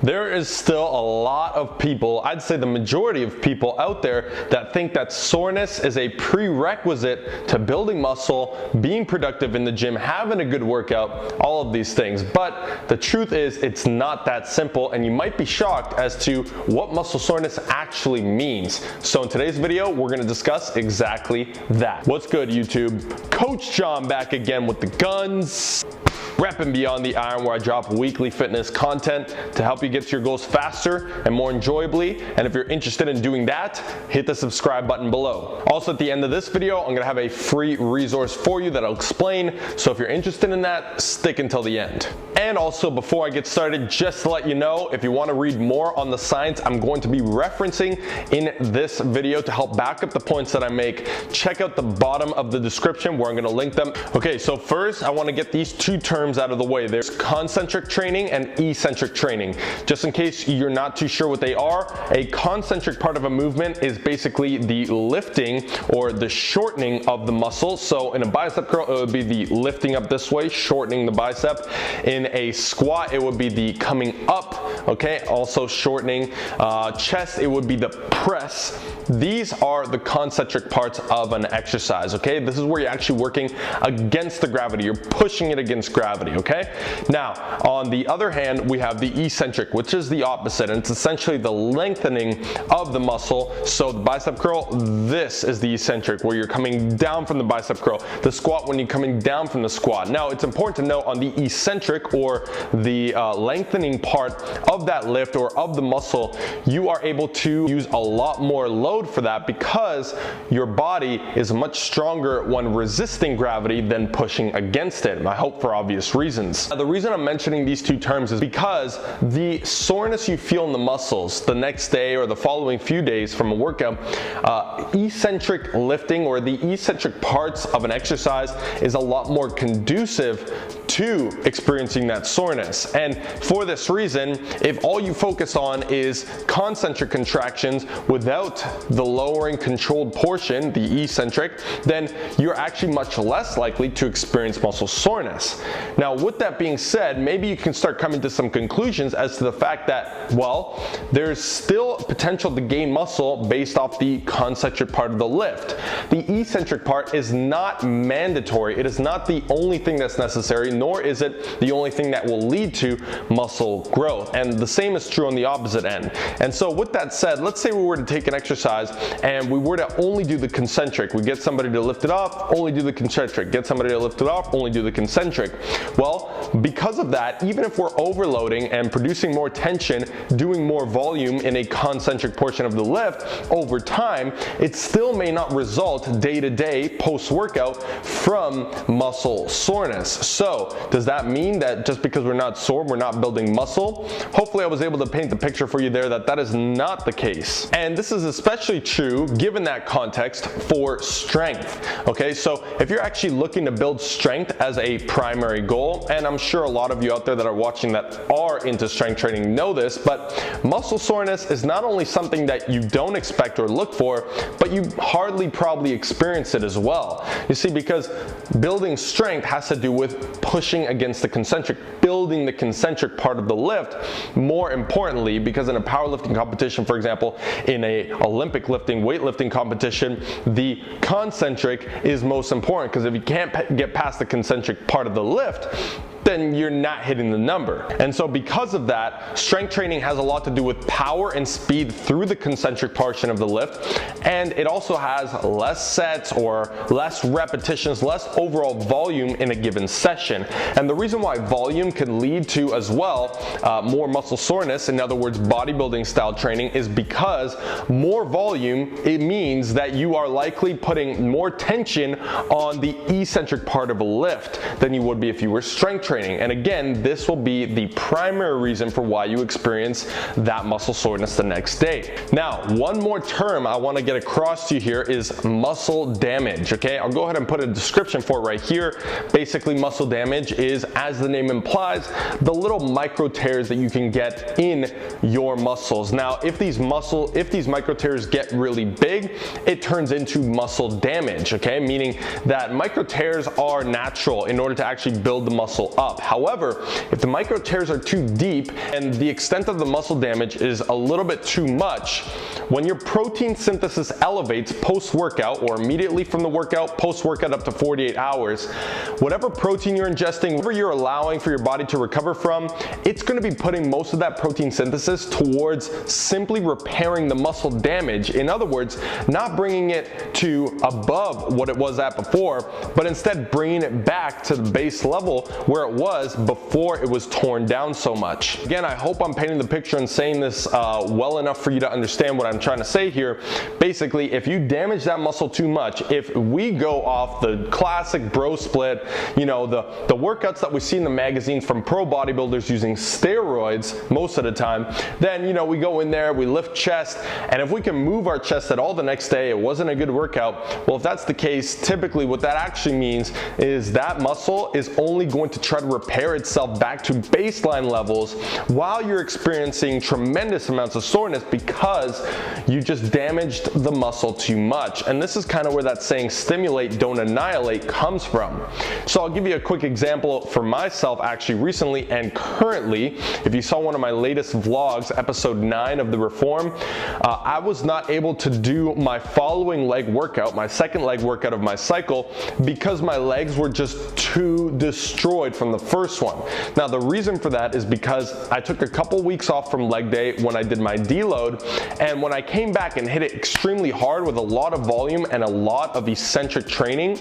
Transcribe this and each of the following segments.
There is still a lot of people, I'd say the majority of people out there, that think that soreness is a prerequisite to building muscle, being productive in the gym, having a good workout, all of these things. But the truth is, it's not that simple, and you might be shocked as to what muscle soreness actually means. So in today's video, we're going to discuss exactly that. What's good, YouTube? Coach John back again with the guns. Repping Beyond the Iron, where I drop weekly fitness content to help you get to your goals faster and more enjoyably. And if you're interested in doing that, hit the subscribe button below. Also, at the end of this video, I'm gonna have a free resource for you that I'll explain. So if you're interested in that, stick until the end. And also, before I get started, just to let you know, if you want to read more on the science I'm going to be referencing in this video to help back up the points that I make, check out the bottom of the description where I'm going to link them. Okay, so first I want to get these two terms out of the way. There's concentric training and eccentric training. Just in case you're not too sure what they are, a concentric part of a movement is basically the lifting or the shortening of the muscle. So in a bicep curl, it would be the lifting up this way, shortening the bicep. In a squat, it would be the coming up, okay, also shortening. Chest, it would be the press. These are the concentric parts of an exercise, okay? This is where you're actually working against the gravity. You're pushing it against gravity, okay? Now, on the other hand, we have the eccentric, which is the opposite, and it's essentially the lengthening of the muscle. So the bicep curl, this is the eccentric, where you're coming down from the bicep curl. The squat, when you're coming down from the squat. Now, it's important to note on the eccentric, or the lengthening part of that lift or of the muscle, you are able to use a lot more load for that because your body is much stronger when resisting gravity than pushing against it. I hope for obvious reasons. Now, the reason I'm mentioning these two terms is because the soreness you feel in the muscles the next day or the following few days from a workout, eccentric lifting or the eccentric parts of an exercise is a lot more conducive to experiencing that soreness. And for this reason, if all you focus on is concentric contractions without the lowering controlled portion, the eccentric, then you're actually much less likely to experience muscle soreness. Now, with that being said, maybe you can start coming to some conclusions as to the fact that, well, there's still potential to gain muscle based off the concentric part of the lift. The eccentric part is not mandatory. It is not the only thing that's necessary, nor is it the only thing that will lead to muscle growth. And the same is true on the opposite end. And so with that said, let's say we were to take an exercise and we were to only do the concentric. We get somebody to lift it up, only do the concentric. Get somebody to lift it up, only do the concentric. Well, because of that, even if we're overloading and producing more tension, doing more volume in a concentric portion of the lift, over time, it still may not result day to day post-workout from muscle soreness. So does that mean that just because we're not sore, we're not building muscle? Hopefully I was able to paint the picture for you there that that is not the case. And this is especially true given that context for strength. Okay, so if you're actually looking to build strength as a primary goal, and I'm sure a lot of you out there that are watching that are into strength training know this, but muscle soreness is not only something that you don't expect or look for, but you hardly probably experience it as well. You see, because building strength has to do with pushing against the concentric, building the concentric part of the lift. More importantly, because in a powerlifting competition, for example, in a Olympic lifting, weightlifting competition, the concentric is most important, because if you can't get past the concentric part of the lift, then you're not hitting the number. And so because of that, strength training has a lot to do with power and speed through the concentric portion of the lift, and it also has less sets or less repetitions, less overall volume in a given session. And the reason why volume can lead to as well more muscle soreness, in other words bodybuilding style training, is because more volume, it means that you are likely putting more tension on the eccentric part of a lift than you would be if you were strength training. And again, this will be the primary reason for why you experience that muscle soreness the next day. Now, one more term I want to get across to you here is muscle damage, okay? I'll go ahead and put a description for it right here. Basically, muscle damage is, as the name implies, the little micro tears that you can get in your muscles. Now, if these micro tears get really big, it turns into muscle damage, okay? Meaning that micro tears are natural in order to actually build the muscle up. up. However, if the micro tears are too deep and the extent of the muscle damage is a little bit too much, when your protein synthesis elevates post-workout or immediately from the workout, post-workout up to 48 hours, whatever protein you're ingesting, whatever you're allowing for your body to recover from, it's going to be putting most of that protein synthesis towards simply repairing the muscle damage. In other words, not bringing it to above what it was at before, but instead bringing it back to the base level where it was before it was torn down so much. Again, I hope I'm painting the picture and saying this well enough for you to understand what I'm trying to say here. Basically, if you damage that muscle too much, if we go off the classic bro split, you know, the workouts that we see in the magazines from pro bodybuilders using steroids most of the time, then, you know, we go in there, we lift chest, and if we can move our chest at all the next day, it wasn't a good workout. Well, if that's the case, typically what that actually means is that muscle is only going to try to repair itself back to baseline levels while you're experiencing tremendous amounts of soreness because you just damaged the muscle too much. And this is kind of where that saying stimulate, don't annihilate comes from. So I'll give you a quick example for myself actually recently and currently. If you saw one of my latest vlogs, episode 9 of the Reform, I was not able to do my following leg workout, my second leg workout of my cycle, because my legs were just too destroyed from the first one. Now the reason for that is because I took a couple weeks off from leg day when I did my deload, and when I came back and hit it extremely hard with a lot of volume and a lot of eccentric training,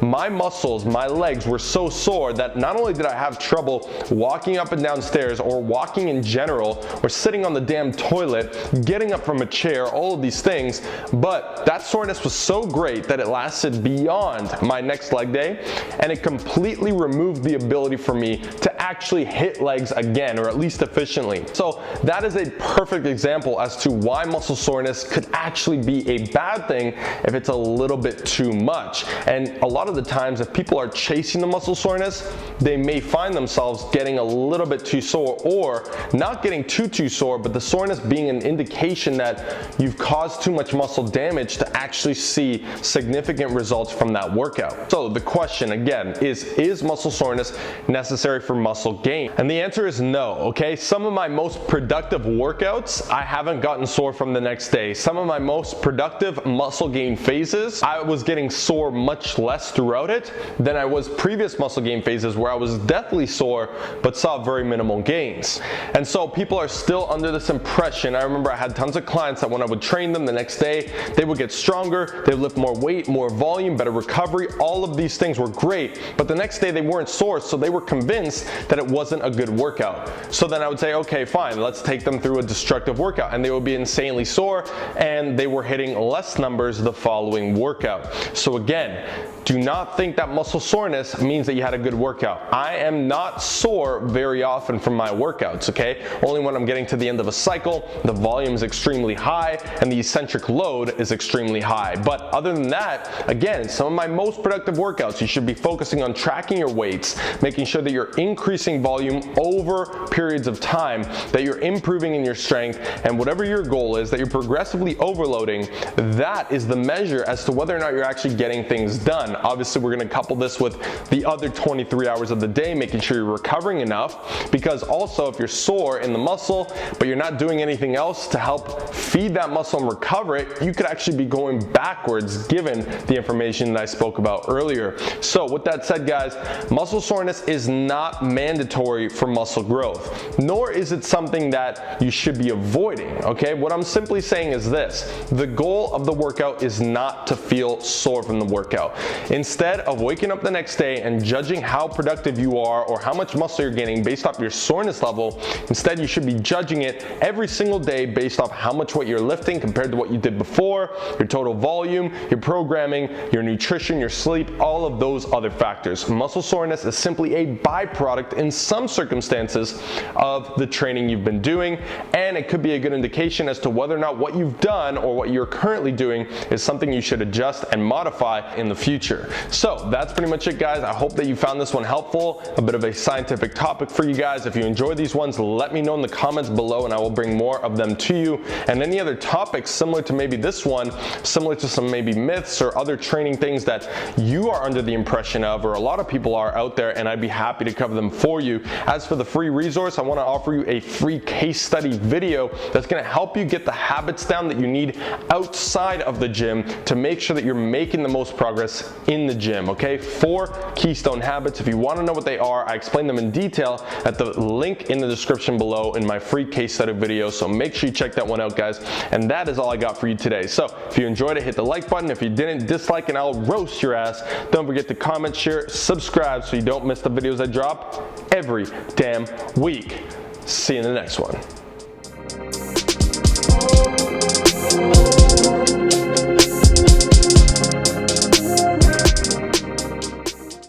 my muscles, my legs were so sore that not only did I have trouble walking up and down stairs or walking in general or sitting on the damn toilet, getting up from a chair, all of these things, but that soreness was so great that it lasted beyond my next leg day, and it completely removed the ability for me to actually hit legs again, or at least efficiently. So that is a perfect example as to why muscle soreness could actually be a bad thing if it's a little bit too much. And a lot of the times, if people are chasing the muscle soreness, they may find themselves getting a little bit too sore, or not getting too sore, but the soreness being an indication that you've caused too much muscle damage to actually see significant results from that workout. So the question again is muscle soreness necessary for muscle gain? And the answer is no, okay? Some of my most productive workouts, I haven't gotten sore from the next day. Some of my most productive muscle gain phases, I was getting sore much less throughout it than I was previous muscle gain phases where I was deathly sore but saw very minimal gains. And so people are still under this impression. I remember I had tons of clients that when I would train them the next day, they would get stronger, they would lift more weight, more volume, better recovery, all of these things were great, but the next day they weren't sore, so they were convinced that it wasn't a good workout. So then I would say, okay, fine, let's take them through a destructive workout, and they would be insanely sore, and they were hitting less numbers the following workout. So again, do not think that muscle soreness means that you had a good workout. I am not sore very often from my workouts, okay? Only when I'm getting to the end of a cycle, the volume is extremely high and the eccentric load is extremely high. But other than that, again, some of my most productive workouts, you should be focusing on tracking your weights, making sure that you're increasing volume over periods of time, that you're improving in your strength, and whatever your goal is, that you're progressively overloading, that is the measure as to whether or not you're actually getting things done. Obviously, we're going to couple this with the other 23 hours of the day, making sure you're recovering enough, because also if you're sore in the muscle, but you're not doing anything else to help feed that muscle and recover it, you could actually be going backwards given the information that I spoke about earlier. So with that said, guys, muscle soreness is not mandatory for muscle growth, nor is it something that you should be avoiding, okay? What I'm simply saying is this: the goal of the workout is not to feel sore from the workout. Instead of waking up the next day and judging how productive you are or how much muscle you're gaining based off your soreness level, instead you should be judging it every single day based off how much weight you're lifting compared to what you did before, your total volume, your programming, your nutrition, your sleep, all of those other factors. Muscle soreness is simply a byproduct in some circumstances of the training you've been doing, and it could be a good indication as to whether or not what you've done or what you're currently doing is something you should adjust and modify in the future. So that's pretty much it, guys. I hope that you found this one helpful, a bit of a scientific topic for you guys. If you enjoy these ones, let me know in the comments below and I will bring more of them to you. And any other topics similar to maybe this one, similar to some maybe myths or other training things that you are under the impression of, or a lot of people are out there, and I'd be happy to cover them for you. As for the free resource, I want to offer you a free case study video that's going to help you get the habits down that you need outside of the gym to make sure that you're making the most progress in the gym, okay? 4 keystone habits. If you want to know what they are, I explain them in detail at the link in the description below in my free case study video, so make sure you check that one out, guys. And that is all I got for you today. So if you enjoyed it, hit the like button. If you didn't, dislike and I'll roast your ass. Don't forget to comment, share, subscribe so you don't miss the videos I drop every damn week. See you in the next one.